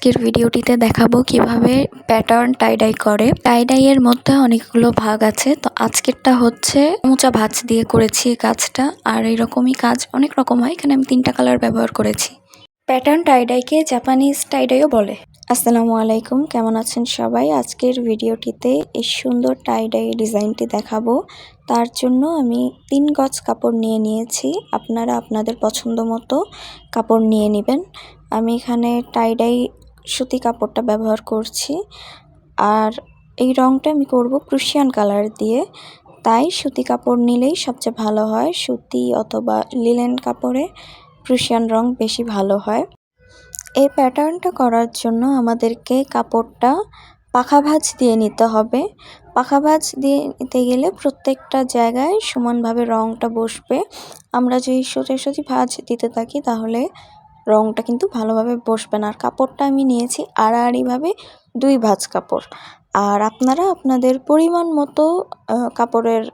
আজকের ভিডিওটিতে দেখাবো কিভাবে প্যাটার্ন টাই ডাই করে। টাই ডাই এর মধ্যে অনেকগুলো ভাগ আছে, তো আজকেরটা হচ্ছে মোচা ভাঁজ দিয়ে করেছি কাজটা। আর এইরকমই কাজ অনেক রকম হয়, এখানে আমি 3টা কালার ব্যবহার করেছি। প্যাটার্ন টাই ডাইকে জাপানিজ টাই ডাইও বলে। আসসালামু আলাইকুম, কেমন আছেন সবাই? আজকের ভিডিওটিতে এই সুন্দর টাই ডাই ডিজাইনটি দেখাবো। তার জন্য আমি 3 গজ কাপড় নিয়ে নিয়েছি। আপনারা আপনাদের পছন্দ মতো কাপড় নিয়ে নেবেন। আমি এখানে টাই ডাই সুতি কাপড়টা ব্যবহার করছি, আর এই রঙটা আমি করব প্রুশিয়ান কালার দিয়ে। তাই সুতি কাপড় নিলেই সবচেয়ে ভালো হয়। সুতি অথবা লিনেন কাপড়ে প্রুশিয়ান রং বেশি ভালো হয়। এই প্যাটার্নটা করার জন্য আমাদেরকে কাপড়টা পাখা ভাঁজ দিয়ে নিতে হবে। পাখা ভাঁজ দিয়ে নিতে গেলে প্রত্যেকটা জায়গায় সমানভাবে রঙটা বসবে। আমরা যদি সোজাসুজি ভাঁজ দিতে থাকি তাহলে রঙটা কিন্তু ভালোভাবে বসবে না। আর কাপড়টা আমি নিয়েছি আড়াআড়িভাবে 2 ভাঁজ কাপড়। আর আপনারা আপনাদের পরিমাণ মতো কাপড়ের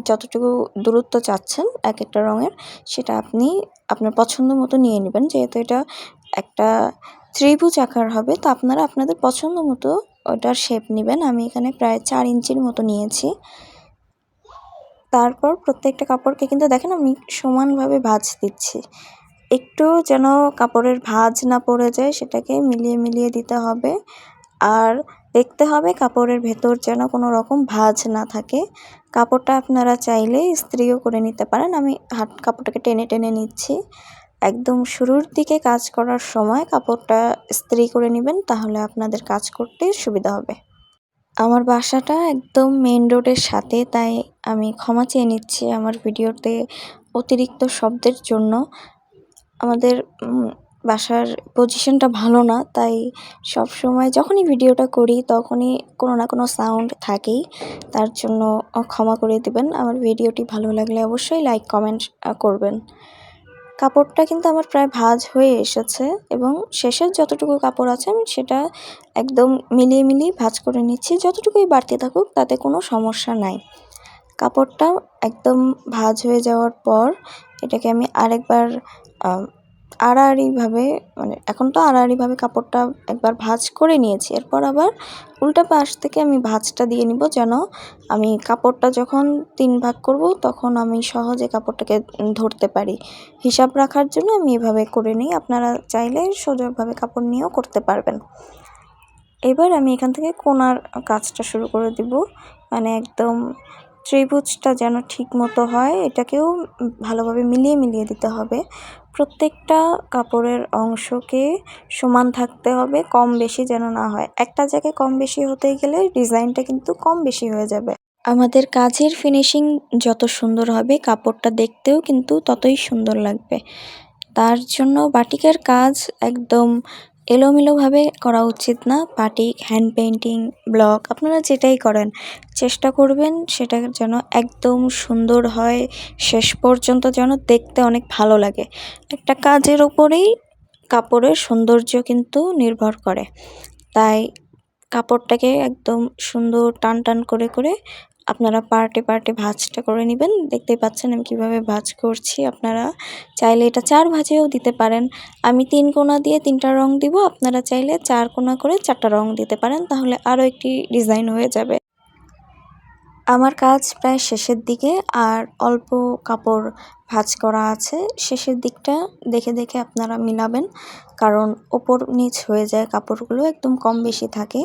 যতটুকু দূরত্ব চাচ্ছেন এক একটা রঙের, সেটা আপনি আপনার পছন্দ মতো নিয়ে নেবেন। যেহেতু এটা একটা ত্রিভুজ আকার হবে, তো আপনারা আপনাদের পছন্দ মতো ওটার শেপ নেবেন। আমি এখানে প্রায় 4 ইঞ্চির মতো নিয়েছি। তারপর প্রত্যেকটা কাপড়কে কিন্তু দেখেন আমি সমানভাবে ভাঁজ দিচ্ছি। একটু যেন কাপড়ের ভাঁজ না পড়ে যায় সেটাকে মিলিয়ে মিলিয়ে দিতে হবে। আর দেখতে হবে কাপড়ের ভেতর যেন কোনো রকম ভাঁজ না থাকে। কাপড়টা আপনারা চাইলে ইস্ত্রিও করে নিতে পারেন। আমি কাপড়টাকে টেনে টেনে নিচ্ছি। একদম শুরুর দিকে কাজ করার সময় কাপড়টা ইস্ত্রি করে নেবেন, তাহলে আপনাদের কাজ করতে সুবিধা হবে। আমার বাসাটা একদম মেইন রোডের সাথে, তাই আমি ক্ষমা চেয়ে নিচ্ছি আমার ভিডিওতে অতিরিক্ত শব্দের জন্য। আমাদের বাসার পজিশনটা ভালো না, তাই সব সময় যখনই ভিডিওটা করি তখনই কোনো না কোনো সাউন্ড থাকেই। তার জন্য ক্ষমা করে দেবেন। আমার ভিডিওটি ভালো লাগলে অবশ্যই লাইক কমেন্ট করবেন। কাপড়টা কিন্তু আমার প্রায় ভাঁজ হয়ে এসেছে এবং শেষের যতটুকু কাপড় আছে আমি সেটা একদম মিলিয়ে মিলিয়ে ভাঁজ করে নিচ্ছি। যতটুকুই বাড়তি থাকুক তাতে কোনো সমস্যা নাই। কাপড়টা একদম ভাঁজ হয়ে যাওয়ার পর এটাকে আমি আরেকবার আড়াআড়িভাবে, মানে এখন তো আড়াআড়িভাবে কাপড়টা একবার ভাঁজ করে নিয়েছি। এরপর আবার উল্টা পাশ থেকে আমি ভাঁজটা দিয়ে নিব, যেন আমি কাপড়টা যখন 3 ভাগ করব তখন আমি সহজে কাপড়টাকে ধরতে পারি। হিসাব রাখার জন্য আমি এভাবে করে নিই। আপনারা চাইলে সোজাভাবে কাপড় নিয়েও করতে পারবেন। এবার আমি এখান থেকে কোণার কাজটা শুরু করে দিব। মানে একদম ত্রিভুজটা যেন ঠিক মতো হয় এটাকেও ভালোভাবে মিলিয়ে মিলিয়ে দিতে হবে। প্রত্যেকটা কাপড়ের অংশকে সমান থাকতে হবে, কম বেশি যেন না হয়। একটা জায়গায় কম বেশি হতে গেলে ডিজাইনটা কিন্তু কম বেশি হয়ে যাবে। আমাদের কাজের ফিনিশিং যত সুন্দর হবে কাপড়টা দেখতেও কিন্তু ততই সুন্দর লাগবে। তার জন্য বাটিকের কাজ একদম এলোমেলোভাবে করা উচিত না। বাটিক, হ্যান্ড পেইন্টিং, ব্লক আপনারা যেটাই করেন চেষ্টা করবেন সেটা যেন একদম সুন্দর হয়, শেষ পর্যন্ত যেন দেখতে অনেক ভালো লাগে। একটা কাজের ওপরেই কাপড়ের সৌন্দর্য কিন্তু নির্ভর করে। তাই কাপড়টাকে একদম সুন্দর টান টান করে করে আপনারা পার্টে পার্টে ভাঁজটা করে নেবেন। দেখতেই পাচ্ছেন আমি কীভাবে ভাঁজ করছি। আপনারা চাইলে এটা 4 ভাঁজেও দিতে পারেন। আমি 3 কোণা দিয়ে 3টা রং দিব, আপনারা চাইলে 4 কোণা করে 4টা রং দিতে পারেন, তাহলে আরও একটি ডিজাইন হয়ে যাবে। আমার কাজ প্রায় শেষের দিকে, আর অল্প কাপড় ভাঁজ করা আছে। শেষের দিকটা দেখে দেখে আপনারা মিলাবেন, কারণ ওপর নিচ হয়ে যায় কাপড়গুলো, একদম কম বেশি থাকে।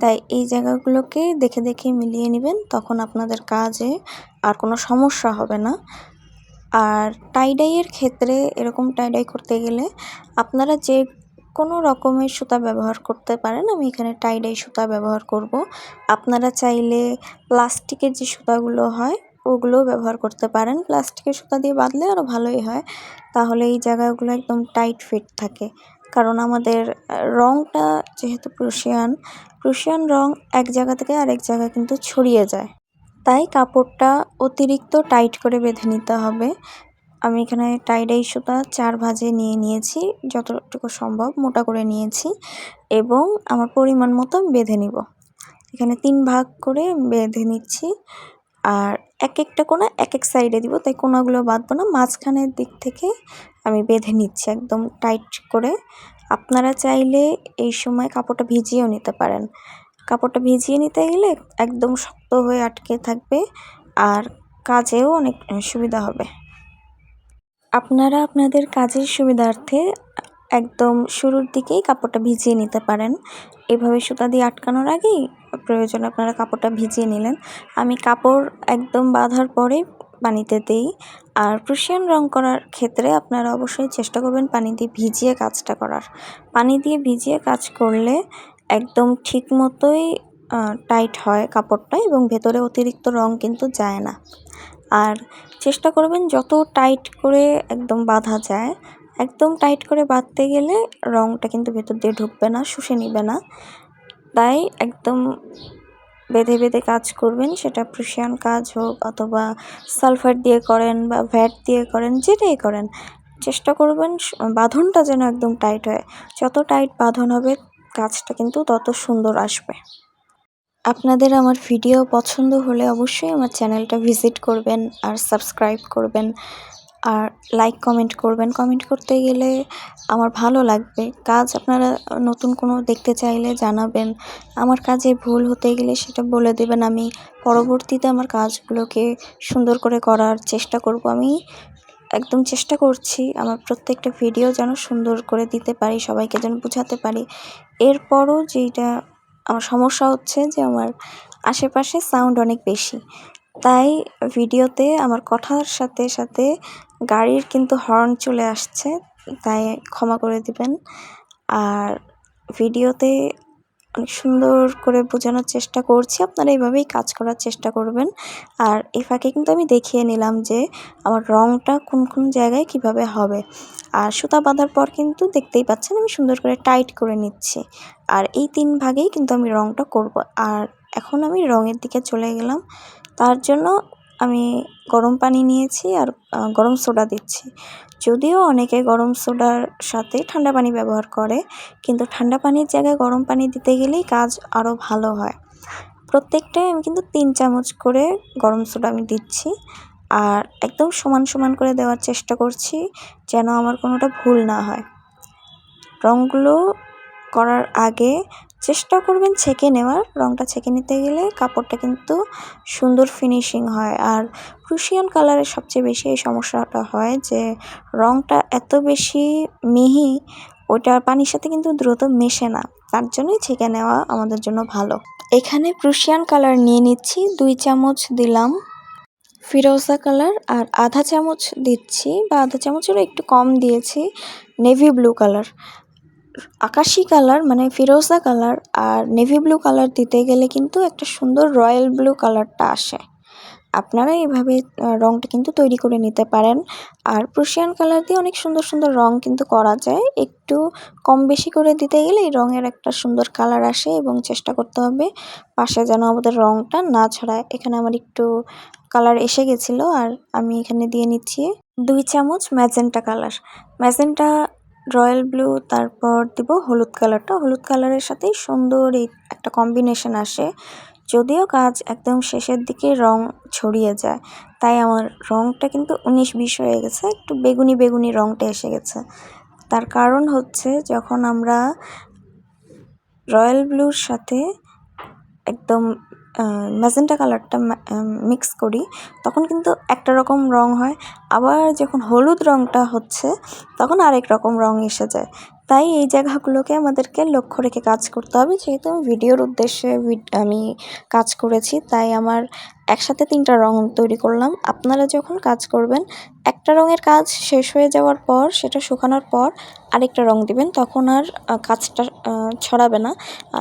তাই এই জায়গাগুলোকে দেখে দেখে মিলিয়ে নেবেন, তখন আপনাদের কাজে আর কোনো সমস্যা হবে না। আর টাই ডাইয়ের ক্ষেত্রে এরকম টাই ডাই করতে গেলে আপনারা যে কোনো রকমের সুতা ব্যবহার করতে পারেন। আমি এখানে টাই ডাই সুতা ব্যবহার করব। আপনারা চাইলে প্লাস্টিকের যে সুতাগুলো হয় ওগুলোও ব্যবহার করতে পারেন। প্লাস্টিকের সুতা দিয়ে বাঁধলে আরও ভালোই হয়, তাহলে এই জায়গাগুলো একদম টাইট ফিট থাকে। কারণ আমাদের রঙটা যেহেতু প্রুশিয়ান রং এক জায়গা থেকে আরেক জায়গায় কিন্তু ছড়িয়ে যায়, তাই কাপড়টা অতিরিক্ত টাইট করে বেঁধে নিতে হবে। আমি এখানে টাই ডাই সুতা 4 ভাঁজে নিয়ে নিয়েছি, যতটুকু সম্ভব মোটা করে নিয়েছি এবং আমার পরিমাণ মতো বেঁধে নিব। এখানে 3 ভাগ করে বেঁধে নিচ্ছি, আর এক একটা কোণা এক এক সাইডে দিব, তাই কোণাগুলো বাঁধবো না, মাঝখানের দিক থেকে আমি বেঁধে নিচ্ছি একদম টাইট করে। আপনারা চাইলে এই সময় কাপড়টা ভিজিয়েও নিতে পারেন। কাপড়টা ভিজিয়ে নিতে গেলে একদম শক্ত হয়ে আটকে থাকবে আর কাজেও অনেক সুবিধা হবে। আপনারা আপনাদের কাজের সুবিধার্থে একদম শুরুর দিকেই কাপড়টা ভিজিয়ে নিতে পারেন। এভাবে সুতা দিয়ে আটকানোর আগেই প্রয়োজনে আপনারা কাপড়টা ভিজিয়ে নিলেন। আমি কাপড় একদম বাঁধার পরে পানিতে দিই। আর প্রুশিয়ান রং করার ক্ষেত্রে আপনারা অবশ্যই চেষ্টা করবেন পানি দিয়ে ভিজিয়ে কাজটা করার। পানি দিয়ে ভিজিয়ে কাজ করলে একদম ঠিক মতোই টাইট হয় কাপড়টা এবং ভেতরে অতিরিক্ত রং কিন্তু যায় না। আর চেষ্টা করবেন যত টাইট করে একদম বাঁধা যায়, একদম টাইট করে বাঁধতে গেলে রংটা কিন্তু ভেতর দিয়ে ঢুকবে না, শুষে নিবে না। তাই একদম বেঁধে বেঁধে কাজ করবেন, সেটা প্রুশিয়ান কাজ হোক অথবা সালফার দিয়ে করেন বা ভ্যাট দিয়ে করেন, যেটাই করেন চেষ্টা করবেন বাঁধনটা যেন একদম টাইট হয়। যত টাইট বাঁধন হবে কাজটা কিন্তু তত সুন্দর আসবে। আপনাদের আমার ভিডিও পছন্দ হলে অবশ্যই আমার চ্যানেলটা ভিজিট করবেন আর সাবস্ক্রাইব করবেন আর লাইক কমেন্ট করবেন। কমেন্ট করতে গেলে আমার ভালো লাগবে। কাজ আপনারা নতুন কোনো দেখতে চাইলে জানাবেন। আমার কাজে ভুল হতে গেলে সেটা বলে দেবেন। আমি পরবর্তীতে আমার কাজগুলোকে সুন্দর করে করার চেষ্টা করব। আমি একদম চেষ্টা করছি আমার প্রত্যেকটা ভিডিও যেন সুন্দর করে দিতে পারি, সবাইকে যেন বোঝাতে পারি। এরপরও যেটা আমার সমস্যা হচ্ছে যে আমার আশেপাশে সাউন্ড অনেক বেশি, তাই ভিডিওতে আমার কথার সাথে সাথে গাড়ির কিন্তু হর্ন চলে আসছে, তাই ক্ষমা করে দিবেন। আর ভিডিওতে অনেক সুন্দর করে বোঝানোর চেষ্টা করছি, আপনারা এইভাবেই কাজ করার চেষ্টা করবেন। আর এই ফাঁকে কিন্তু আমি দেখিয়ে নিলাম যে আমার রঙটা কোন কোন জায়গায় কিভাবে হবে। আর সুতা বাঁধার পর কিন্তু দেখতেই পাচ্ছেন আমি সুন্দর করে টাইট করে নিচ্ছি। আর এই 3 ভাগেই কিন্তু আমি রঙটা করব। আর এখন আমি রঙের দিকে চলে গেলাম। তার জন্য আমি গরম পানি নিয়েছি আর গরম সোডা দিচ্ছি। যদিও অনেকে গরম সোডার সাথে ঠান্ডা পানি ব্যবহার করে, কিন্তু ঠান্ডা পানির জায়গায় গরম পানি দিতে গেলেই কাজ আরও ভালো হয়। প্রত্যেকটায় আমি কিন্তু 3 চামচ করে গরম সোডা আমি দিচ্ছি আর একদম সমান সমান করে দেওয়ার চেষ্টা করছি যেন আমার কোনোটা ভুল না হয়। রঙগুলো করার আগে চেষ্টা করবেন ছেঁকে নেওয়ার। রঙটা ছেঁকে নিতে গেলে কাপড়টা কিন্তু সুন্দর ফিনিশিং হয়। আর প্রুশিয়ান কালারের সবচেয়ে বেশি এই সমস্যাটা হয় যে রঙটা এত বেশি মিহি, ওটা পানির সাথে কিন্তু দ্রুত মেশে না। তার জন্যই ছেঁকে নেওয়া আমাদের জন্য ভালো। এখানে প্রুশিয়ান কালার নিয়ে নিচ্ছি, 2 চামচ দিলাম ফিরোজা কালার আর আধা চামচ দিচ্ছি বা আধা চামচেরও একটু কম দিয়েছি নেভি ব্লু কালার। আকাশি কালার মানে ফিরোজা কালার আর নেভি ব্লু কালার দিতে গেলে কিন্তু একটা সুন্দর রয়্যাল ব্লু কালারটা আসে। আপনারা এইভাবে রঙটা কিন্তু তৈরি করে নিতে পারেন। আর প্রুশিয়ান কালার দিয়ে অনেক সুন্দর সুন্দর রং কিন্তু করা যায়। একটু কম বেশি করে দিতে গেলে এই রঙের একটা সুন্দর কালার আসে এবং চেষ্টা করতে হবে পাশে যেন আমাদের রঙটা না ছড়ায়। এখানে আমার একটু কালার এসে গেছিলো আর আমি এখানে দিয়ে নিচ্ছি 2 চামচ magenta colour. Magenta, royal blue, তারপর দিব হলুদ কালারটা। হলুদ কালারের সাথেই সুন্দর এই একটা কম্বিনেশন আসে। যদিও কাজ একদম শেষের দিকে রং ছড়িয়ে যায়, তাই আমার রংটা কিন্তু 19-20 হয়ে গেছে, একটু বেগুনি বেগুনি রংটা এসে গেছে। তার কারণ হচ্ছে যখন আমরা রয়্যাল ব্লুর সাথে একদম ম্যাজেন্টা কালারটা মিক্স করি তখন কিন্তু একটা রকম রং হয়, আবার যখন হলুদ রংটা হচ্ছে তখন আরেক রকম রং এসে যায়। তাই এই জায়গাগুলোকে আমাদেরকে লক্ষ্য রেখে কাজ করতে হবে। যেহেতু আমি ভিডিওর উদ্দেশ্যে আমি কাজ করেছি, তাই আমার একসাথে 3টা রং তৈরি করলাম। আপনারা যখন কাজ করবেন একটা রঙের কাজ শেষ হয়ে যাওয়ার পর সেটা শুকানোর পর আরেকটা রং দিবেন, তখন আর কাজটা ছড়াবে না।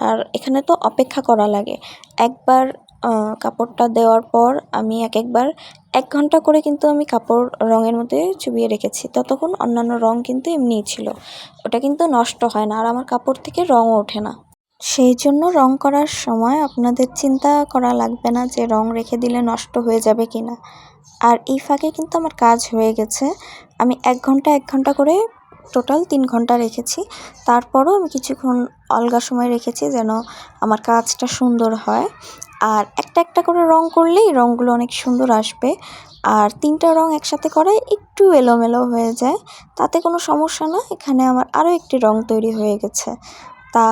আর এখানে তো অপেক্ষা করা লাগে। একবার কাপড়টা দেওয়ার পর আমি একবার 1 ঘন্টা করে কিন্তু আমি কাপড় রঙের মধ্যে চুবিয়ে রেখেছি। ততক্ষণ অন্যান্য রং কিন্তু এমনিই ছিল, ওটা কিন্তু নষ্ট হয় না আর আমার কাপড় থেকে রঙও ওঠে না। সেই জন্য রং করার সময় আপনাদের চিন্তা করা লাগবে না যে রং রেখে দিলে নষ্ট হয়ে যাবে কিনা। আর এই ফাঁকে কিন্তু আমার কাজ হয়ে গেছে। আমি 1 ঘন্টা করে টোটাল 3 ঘন্টা রেখেছি। তারপরও আমি কিছুক্ষণ অলগা সময় রেখেছি যেন আমার কাজটা সুন্দর হয়। আর একটা একটা করে রং করলেই রঙগুলো অনেক সুন্দর আসবে। আর 3টা রং একসাথে করায় একটু এলোমেলো হয়ে যায়, তাতে কোনো সমস্যা না। এখানে আমার আরও একটি রং তৈরি হয়ে গেছে। তা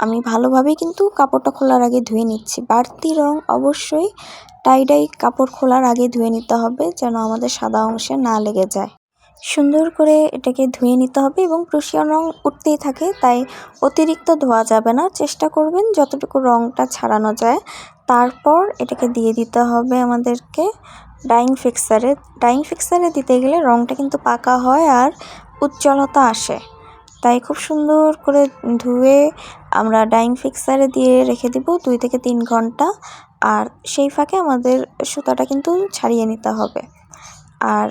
আমি ভালোভাবেই কিন্তু কাপড়টা খোলার আগে ধুয়ে নিচ্ছি। বাড়তি রং অবশ্যই টাই ডাই কাপড় খোলার আগে ধুয়ে নিতে হবে, যেন আমাদের সাদা অংশে না লেগে যায়। সুন্দর করে এটাকে ধুয়ে নিতে হবে এবং প্রুশিয়ান রং উঠতেই থাকে, তাই অতিরিক্ত ধোয়া যাবে না। চেষ্টা করবেন যতটুকু রংটা ছাড়ানো যায়। তারপর এটাকে দিয়ে দিতে হবে আমাদেরকে ডাইং ফিক্সারে। ডাইং ফিক্সারে দিতে গেলে রংটা কিন্তু পাকা হয় আর উজ্জ্বলতা আসে। তাই খুব সুন্দর করে ধুয়ে আমরা ডাইং ফিক্সারে দিয়ে রেখে দিব 2 থেকে 3 ঘন্টা। আর সেই ফাঁকে আমাদের সুতাটা কিন্তু ছাড়িয়ে নিতে হবে। আর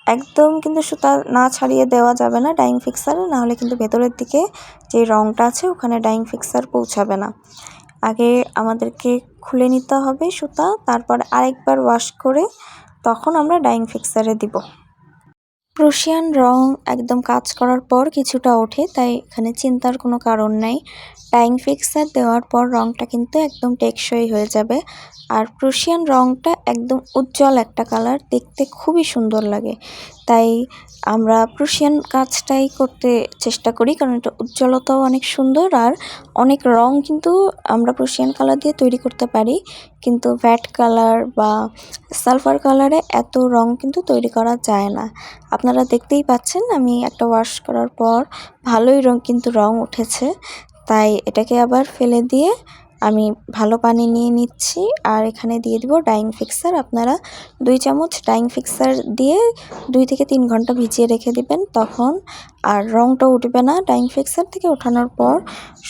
একদম কিন্তু সুতা না ছাড়িয়ে দেওয়া যাবে না ডাইং ফিক্সারে, নাহলে কিন্তু ভেতরের দিকে যে রংটা আছে ওখানে ডাইং ফিক্সার পৌঁছাবে না। আগে আমাদেরকে খুলে নিতে হবে সুতা, তারপর আরেকবার ওয়াশ করে তখন আমরা ডাইং ফিক্সারে দিব। প্রুশিয়ান রং একদম কাজ করার পর কিছুটা ওঠে, তাই এখানে চিন্তার কোনো কারণ নাই। ডাইং ফিক্সার দেওয়ার পর রংটা কিন্তু একদম টেকসই হয়ে যাবে। আর প্রুশিয়ান রংটা একদম উজ্জ্বল একটা কালার, দেখতে খুবই সুন্দর লাগে। তাই আমরা প্রুশিয়ান কাজটাই করতে চেষ্টা করি, কারণ এটা উজ্জ্বলতাও অনেক সুন্দর। আর অনেক রং কিন্তু আমরা প্রুশিয়ান কালার দিয়ে তৈরি করতে পারি, কিন্তু ভ্যাট কালার বা সালফার কালারে এত রং কিন্তু তৈরি করা যায় না। আপনারা দেখতেই পাচ্ছেন আমি একটা ওয়াশ করার পর ভালোই কিন্তু রং উঠেছে। তাই এটাকে আবার ফেলে দিয়ে আমি ভালো পানি নিয়ে নিচ্ছি আর এখানে দিয়ে দিব ডাইং ফিক্সার। আপনারা 2 চামচ ডাইং ফিক্সার দিয়ে 2 থেকে 3 ঘন্টা ভিজিয়ে রেখে দিবেন, তখন আর রংটা উঠবে না। ডাইং ফিক্সার থেকে ওঠানোর পর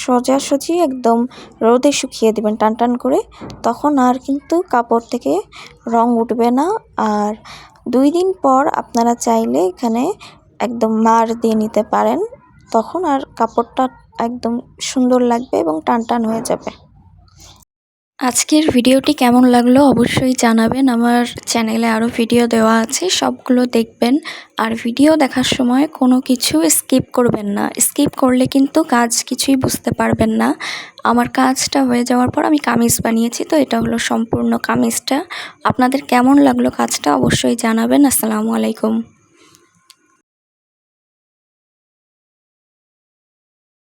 সোজাসুজি একদম রোদে শুকিয়ে দিবেন টান টান করে, তখন আর কিন্তু কাপড় থেকে রং উঠবে না। আর 2 দিন পর আপনারা চাইলে এখানে একদম মার দিয়ে নিতে পারেন, তখন আর কাপড়টা একদম সুন্দর লাগবে এবং টান টান হয়ে যাবে। আজকের ভিডিওটি কেমন লাগলো অবশ্যই জানাবেন। আমার চ্যানেলে আরও ভিডিও দেওয়া আছে, সবগুলো দেখবেন। আর ভিডিও দেখার সময় কোনো কিছু স্কিপ করবেন না, স্কিপ করলে কিন্তু কাজ কিছুই বুঝতে পারবেন না। আমার কাজটা হয়ে যাওয়ার পর আমি কামিজ বানিয়েছি, তো এটা হলো সম্পূর্ণ কামিজটা। আপনাদের কেমন লাগলো কাজটা অবশ্যই জানাবেন। আসসালামু আলাইকুম।